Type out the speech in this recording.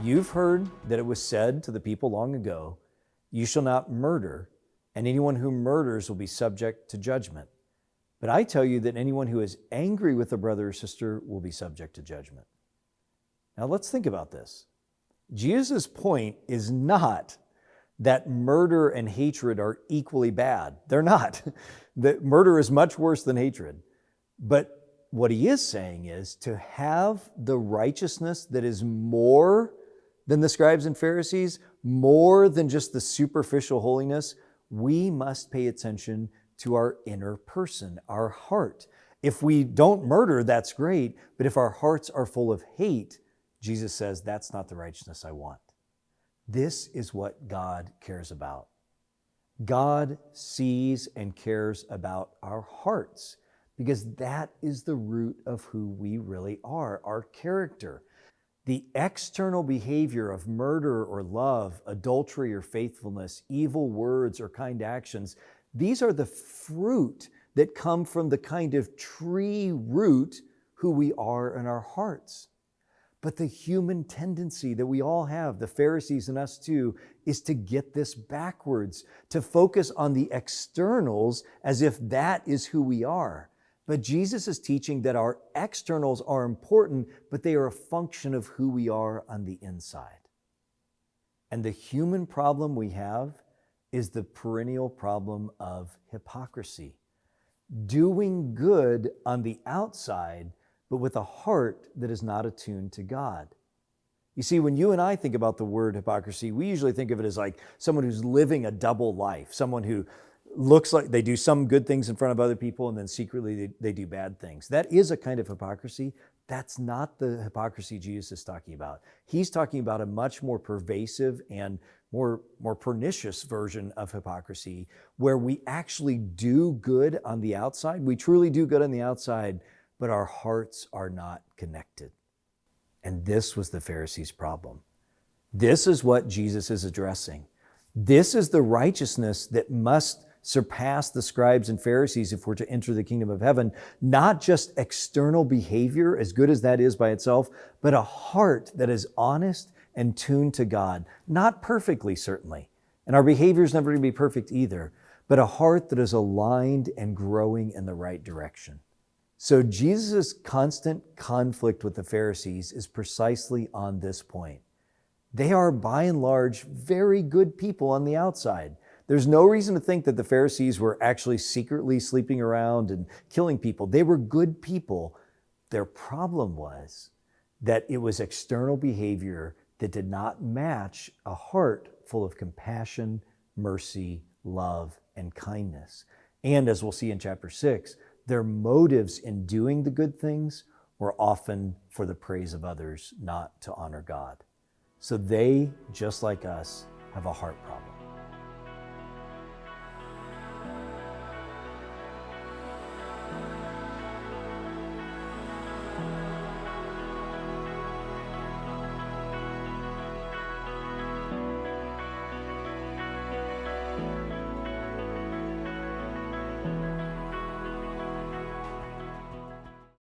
You've heard that it was said to the people long ago, you shall not murder, and anyone who murders will be subject to judgment. But I tell you that anyone who is angry with a brother or sister will be subject to judgment. Now let's think about this. Jesus' point is not that murder and hatred are equally bad. They're not. That murder is much worse than hatred. But what he is saying is to have the righteousness that is more than the scribes and Pharisees, more than just the superficial holiness, we must pay attention to our inner person, our heart. If we don't murder, that's great, but if our hearts are full of hate, Jesus says, that's not the righteousness I want. This is what God cares about. God sees and cares about our hearts because that is the root of who we really are, our character. The external behavior of murder or love, adultery or faithfulness, evil words or kind actions, these are the fruit that come from the kind of tree root who we are in our hearts. But the human tendency that we all have, the Pharisees and us too, is to get this backwards, to focus on the externals as if that is who we are. But Jesus is teaching that our externals are important, but they are a function of who we are on the inside. And the human problem we have is the perennial problem of hypocrisy. Doing good on the outside, but with a heart that is not attuned to God. You see, when you and I think about the word hypocrisy, we usually think of it as like someone who's living a double life, someone who looks like they do some good things in front of other people and then secretly they do bad things. That is a kind of hypocrisy. That's not the hypocrisy Jesus is talking about. He's talking about a much more pervasive and more pernicious version of hypocrisy where we actually do good on the outside. We truly do good on the outside, but our hearts are not connected. And this was the Pharisees' problem. This is what Jesus is addressing. This is the righteousness that must surpass the scribes and Pharisees if we're to enter the kingdom of heaven. Not just external behavior, as good as that is by itself, but a heart that is honest and tuned to God. Not perfectly, certainly. And our behavior is never going to be perfect either, but a heart that is aligned and growing in the right direction. So Jesus' constant conflict with the Pharisees is precisely on this point. They are by and large very good people on the outside. There's no reason to think that the Pharisees were actually secretly sleeping around and killing people. They were good people. Their problem was that it was external behavior that did not match a heart full of compassion, mercy, love, and kindness. And as we'll see in chapter 6, their motives in doing the good things were often for the praise of others, not to honor God. So they, just like us, have a heart problem.